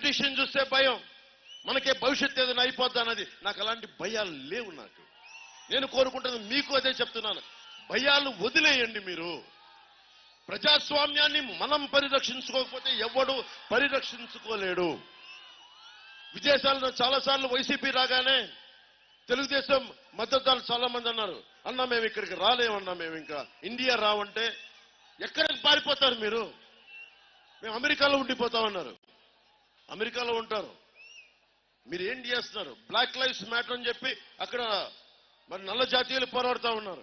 Politician చూస్తే భయం, మనకే భవిష్యత్తు ఏదైనా అయిపోద్దా అన్నది. నాకు అలాంటి భయాలు లేవు. నేను కోరుకుంటుంది మీకు అదే చెప్తున్నాను, భయాలు వదిలేయండి. మీరు ప్రజాస్వామ్యాన్ని మనం పరిరక్షించుకోకపోతే ఎవడు పరిరక్షించుకోలేడు. విదేశాల్లో చాలాసార్లు వైసీపీ రాగానే తెలుగుదేశం మద్దతుదారులు చాలా మంది అన్నారు, అన్నా మేము ఇక్కడికి రాలేమన్నా, మేము ఇంకా ఇండియా రావంటే ఎక్కడికి పారిపోతారు మీరు, మేము అమెరికాలో ఉండిపోతామన్నారు. అమెరికాలో ఉంటారు, మీరు ఏం చేస్తున్నారు? బ్లాక్ లైవ్స్ మ్యాటర్ అని చెప్పి అక్కడ మరి నల్ల జాతీయులు పోరాడుతూ ఉన్నారు,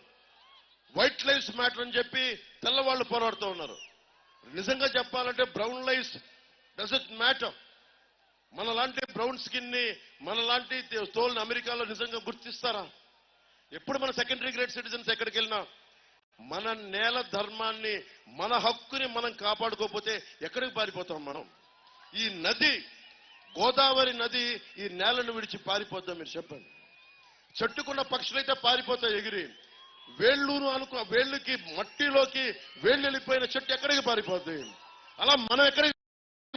వైట్ లైవ్స్ మ్యాటర్ అని చెప్పి తెల్లవాళ్ళు పోరాడుతూ ఉన్నారు. నిజంగా చెప్పాలంటే బ్రౌన్ లైవ్స్ డజంట్ మ్యాటర్. మనలాంటి బ్రౌన్ స్కిన్ ని, మనలాంటి తోల్ని అమెరికాలో నిజంగా గుర్తిస్తారా? ఎప్పుడు మన సెకండరీ గ్రేడ్ సిటిజన్స్ ఎక్కడికి వెళ్ళినా మన నేల ధర్మాన్ని, మన హక్కుని మనం కాపాడుకోకపోతే ఎక్కడికి పారిపోతాం మనం? ఈ నది, గోదావరి నది ఈ నేలను విడిచి పారిపోతాం? మీరు చెప్పండి. చెట్టుకున్న పక్షులైతే పారిపోతాయి ఎగిరి, వేళ్ళకి మట్టిలోకి వేళ్ళు వెళ్ళిపోయిన చెట్టు ఎక్కడికి పారిపోతాయి? అలా మనం ఎక్కడికి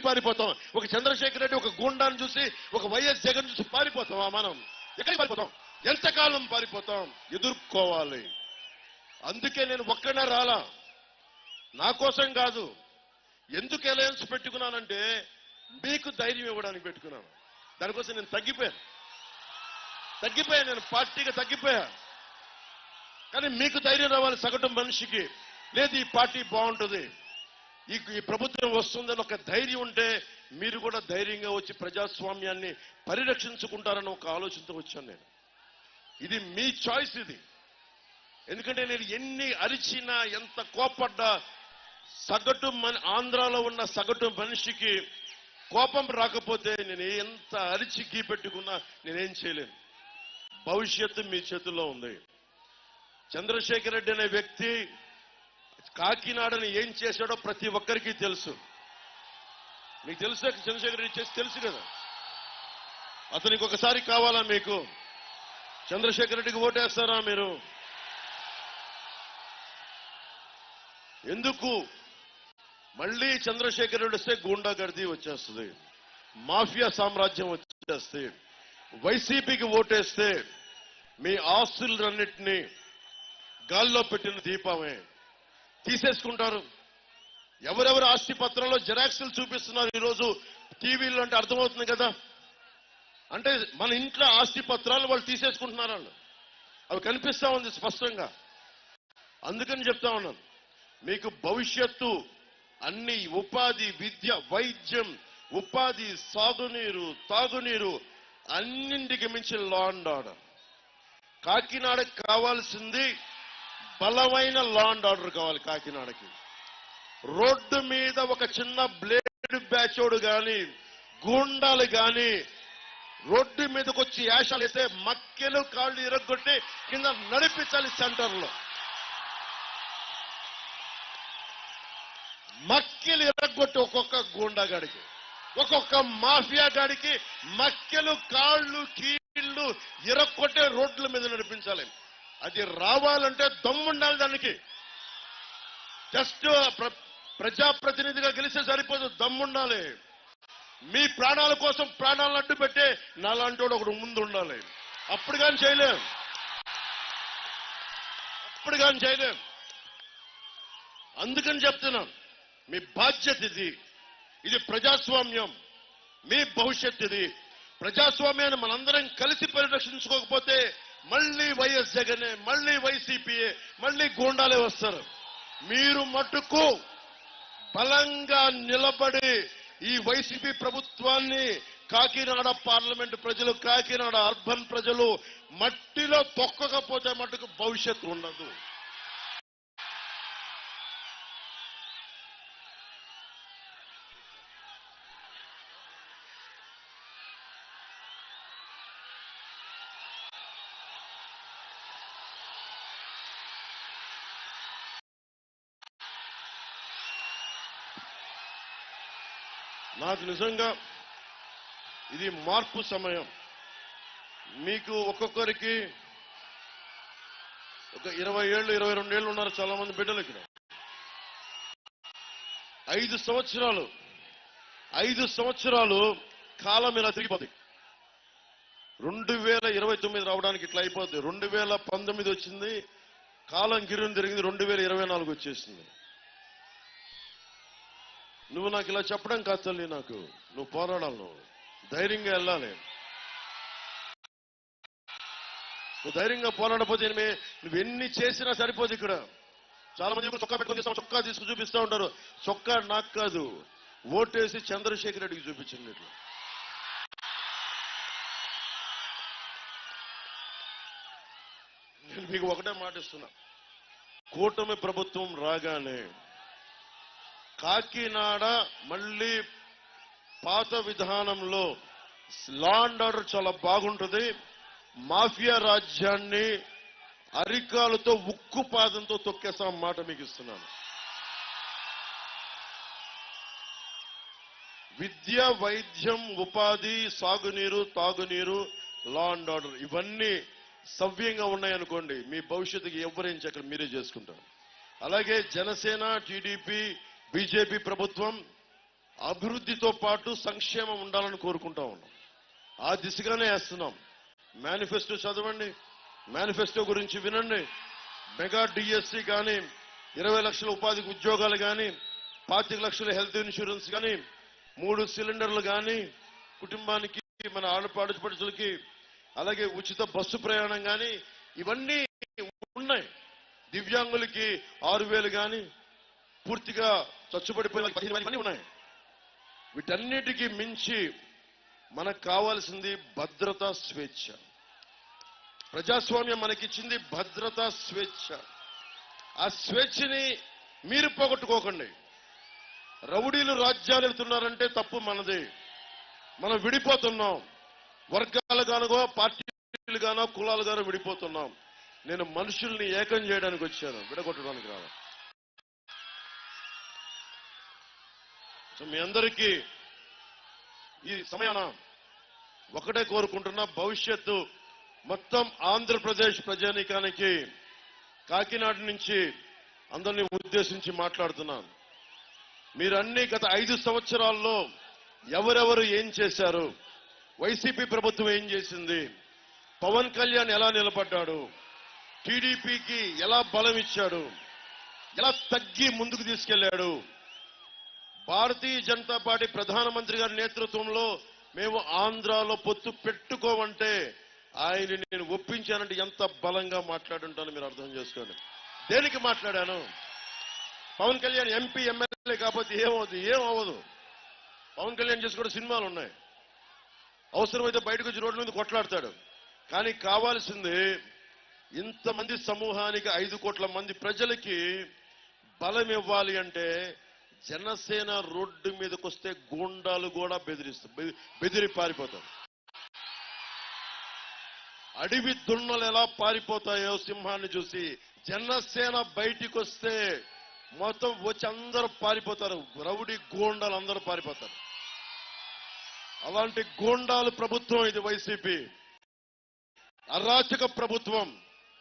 పారిపోతాం? ఒక చంద్రశేఖర్ రెడ్డి, ఒక గూండాన్ని చూసి, ఒక వైఎస్ జగన్ చూసి పారిపోతామా మనం? ఎక్కడికి పారిపోతాం? ఎంతకాలం పారిపోతాం? ఎదుర్కోవాలి. అందుకే నేను ఒక్కనే రాలా, నా కోసం కాదు. ఎందుకు అలయన్స్ పెట్టుకున్నానంటే మీకు ధైర్యం ఇవ్వడానికి పెట్టుకున్నాను. దానికోసం నేను తగ్గిపోయాను, నేను పార్టీగా తగ్గిపోయా. కానీ మీకు ధైర్యం రావాలి సగటు మనిషికి. లేదు ఈ పార్టీ బాగుంటుంది, ఈ ప్రభుత్వం వస్తుందని ఒక ధైర్యం ఉంటే మీరు కూడా ధైర్యంగా వచ్చి ప్రజాస్వామ్యాన్ని పరిరక్షించుకుంటారని ఒక ఆలోచనతో వచ్చాను నేను. ఇది మీ చాయిస్ ఇది. ఎందుకంటే నేను ఎన్ని అరిచినా, ఎంత కోపడ్డా, సగటు ఆంధ్రాలో ఉన్న సగటు మనిషికి కోపం రాకపోతే నేను ఎంత అరిచి గీ పెట్టుకున్నా నేనేం చేయలేను. భవిష్యత్తు మీ చేతుల్లో ఉంది. చంద్రశేఖర్ రెడ్డి అనే వ్యక్తి కాకినాడని ఏం చేశాడో ప్రతి ఒక్కరికి తెలుసు. మీకు తెలుసు, చంద్రశేఖర్ రెడ్డి చేసి తెలుసు కదా. అతనికి ఒకసారి కావాలా మీకు? చంద్రశేఖర్ రెడ్డికి ఓటేస్తారా మీరు? ఎందుకు? మళ్ళీ చంద్రశేఖర్ రెడ్డి వస్తే గూండాగర్దీ వచ్చేస్తుంది, మాఫియా సామ్రాజ్యం వచ్చేస్తే. వైసీపీకి ఓటేస్తే మీ ఆస్తులన్నింటినీ గాల్లో పెట్టిన దీపమే తీసేసుకుంటారు. ఎవరెవరు ఆస్తి పత్రంలో జిరాక్సులు చూపిస్తున్నారు ఈరోజు టీవీలో అంటే అర్థమవుతుంది కదా. అంటే మన ఇంట్లో ఆస్తి పత్రాలు వాళ్ళు తీసేసుకుంటున్నారు, వాళ్ళు అవి కనిపిస్తా ఉంది స్పష్టంగా. అందుకని చెప్తా ఉన్నాను, మీకు భవిష్యత్తు అన్ని ఉపాధి, విద్య, వైద్యం, ఉపాధి, సాగునీరు, తాగునీరు అన్నింటికి మించి లా అండ్ ఆర్డర్. కాకినాడకి కావాల్సింది బలమైన లా అండ్ ఆర్డర్ కావాలి. కాకినాడకి రోడ్డు మీద ఒక చిన్న బ్లేడ్ బ్యాచోడు గాని, గూండాలు గాని రోడ్డు మీదకి వచ్చి యాషాలు అయితే మక్కెలు కాళ్ళు ఇరగొట్టి కింద నడిపించాలి. సెంటర్లో మక్కెలు ఇరగొట్టి ఒక్కొక్క గూండాగాడికి, ఒక్కొక్క మాఫియా గాడికి మక్కెలు, కాళ్ళు, కీళ్లు ఇరగొట్టే రోడ్ల మీద నడిపించాలి. అది రావాలంటే దమ్ముండాలి. దానికి జస్ట్ ప్రజాప్రతినిధిగా గెలిస్తే సరిపోదు, దమ్ముండాలి. మీ ప్రాణాల కోసం ప్రాణాలను అడ్డు పెట్టే నాలాంటోడు ఒకడు ముందు ఉండాలి. అప్పుడు కానీ చేయలేం. అందుకని చెప్తున్నాం, మీ బాధ్యత ఇది. ఇది ప్రజాస్వామ్యం, మీ భవిష్యత్తు ఇది. ప్రజాస్వామ్యాన్ని మనందరం కలిసి పరిరక్షించుకోకపోతే మళ్ళీ వైఎస్ జగనే, మళ్ళీ వైసీపీఏ, మళ్ళీ గూండాలే వస్తారు. మీరు మట్టుకు బలంగా నిలబడి ఈ వైసీపీ ప్రభుత్వాన్ని కాకినాడ పార్లమెంటు ప్రజలు, కాకినాడ అర్బన్ ప్రజలు మట్టిలో తొక్కకపోతే మట్టుకు భవిష్యత్తు ఉండదు. నాకు నిజంగా ఇది మార్పు సమయం. మీకు ఒక్కొక్కరికి ఒక 20 ఏళ్ళు, 22 ఏళ్ళు ఉన్నారు చాలా మంది బిడ్డలు ఇక్కడ. 5 సంవత్సరాలు కాలం ఇలా తిరిగిపోతుంది. 2029 రావడానికి ఇట్లా అయిపోద్ది. 2019 వచ్చింది, కాలం గిరుని తిరిగింది, 2024 వచ్చేసింది. నువ్వు నాకు ఇలా చెప్పడం కాదు తల్లి, నాకు నువ్వు పోరాడాలి, నువ్వు ధైర్యంగా వెళ్ళాలి. నువ్వు ధైర్యంగా పోరాడపోతే నువ్వెన్ని చేసినా సరిపోదు. ఇక్కడ చాలా మంది చొక్కా పెట్టుకుని చొక్కా తీసుకు చూపిస్తూ ఉంటారు. చొక్కా నాకు కాదు, ఓటేసి చంద్రశేఖర్ రెడ్డికి చూపించింది. ఇట్లా నేను మీకు ఒకటే మాటిస్తున్నా, కూటమి ప్రభుత్వం రాగానే కాకినాడ మళ్ళీ పాత విధానంలో లా అండ్ ఆర్డర్ చాలా బాగుంటుంది. మాఫియా రాజ్యాన్ని అరికాలతో ఉక్కు పాదంతో తొక్కేస్తాం మాట మీకు ఇస్తున్నాను. విద్య, వైద్యం, ఉపాధి, సాగునీరు, తాగునీరు, లా అండ్ ఆర్డర్ ఇవన్నీ సవ్యంగా ఉన్నాయనుకోండి, మీ భవిష్యత్తుకి ఎవరేం చక్కగా మీరే చేసుకుంటారు. అలాగే జనసేన, టీడీపీ, బీజేపీ ప్రభుత్వం అభివృద్ధితో పాటు సంక్షేమం ఉండాలని కోరుకుంటా ఉన్నాం. ఆ దిశగానే వేస్తున్నాం. మేనిఫెస్టో చదవండి, మేనిఫెస్టో గురించి వినండి. మెగా డిఎస్సి కానీ, 20 లక్షల ఉపాధికి ఉద్యోగాలు కానీ, 25 లక్షల హెల్త్ ఇన్సూరెన్స్ కానీ, 3 సిలిండర్లు కానీ కుటుంబానికి, మన ఆడపడుచులకి, అలాగే ఉచిత బస్సు ప్రయాణం కానీ ఇవన్నీ ఉన్నాయి. దివ్యాంగులకి 6,000 కానీ, పూర్తిగా చచ్చుబడిపోయిన 15,000 ఉన్నాయి. వీటన్నిటికీ మించి మనకు కావాల్సింది భద్రత, స్వేచ్ఛ. ప్రజాస్వామ్యం మనకిచ్చింది భద్రత, స్వేచ్ఛ. ఆ స్వేచ్ఛని మీరు పోగొట్టుకోకండి. రౌడీలు రాజ్యాలు వెళ్తున్నారంటే తప్పు మనది. మనం విడిపోతున్నాం, వర్గాలుగానో పార్టీలుగానో కులాలుగానో విడిపోతున్నాం. నేను మనుషుల్ని ఏకం చేయడానికి వచ్చాను, విడగొట్టడానికి రాను. సో మీ అందరికీ ఈ సమయాన ఒకటే కోరుకుంటున్నా, భవిష్యత్తు మొత్తం ఆంధ్రప్రదేశ్ ప్రజానీకానికి కాకినాడ నుంచి అందరినీ ఉద్దేశించి మాట్లాడుతున్నాను. మీరన్నీ గత 5 సంవత్సరాల్లో ఎవరెవరు ఏం చేశారు, వైసీపీ ప్రభుత్వం ఏం చేసింది, పవన్ కళ్యాణ్ ఎలా నిలబడ్డాడు, టీడీపీకి ఎలా బలం ఇచ్చాడు, ఎలా తగ్గి ముందుకు తీసుకెళ్లాడు, భారతీయ జనతా పార్టీ ప్రధానమంత్రి గారి నేతృత్వంలో మేము ఆంధ్రాలో పొత్తు పెట్టుకోమంటే ఆయన్ని నేను ఒప్పించానంటే ఎంత బలంగా మాట్లాడుంటానో మీరు అర్థం చేసుకోండి. దేనికి మాట్లాడాను? పవన్ కళ్యాణ్ ఎంపీ, ఎమ్మెల్యే కాకపోతే ఏమవ్వదు. పవన్ కళ్యాణ్ చేసి కూడా సినిమాలు ఉన్నాయి. అవసరమైతే బయటకు వచ్చి రోడ్ల మీద కొట్లాడతాడు. కానీ కావాల్సింది ఇంతమంది సమూహానికి, 5 కోట్ల మంది ప్రజలకి బలం ఇవ్వాలి అంటే జనసేన రోడ్డు మీదకి వస్తే గూండాలు కూడా బెదిరి పారిపోతారు. అడవి దున్నలు ఎలా పారిపోతాయో సింహాన్ని చూసి, జనసేన బయటికి వస్తే మొత్తం వచ్చి అందరూ పారిపోతారు. రౌడీ గూండాలు అందరూ పారిపోతారు. అలాంటి గూండాలు ప్రభుత్వం ఇది వైసీపీ. అరాచక ప్రభుత్వం.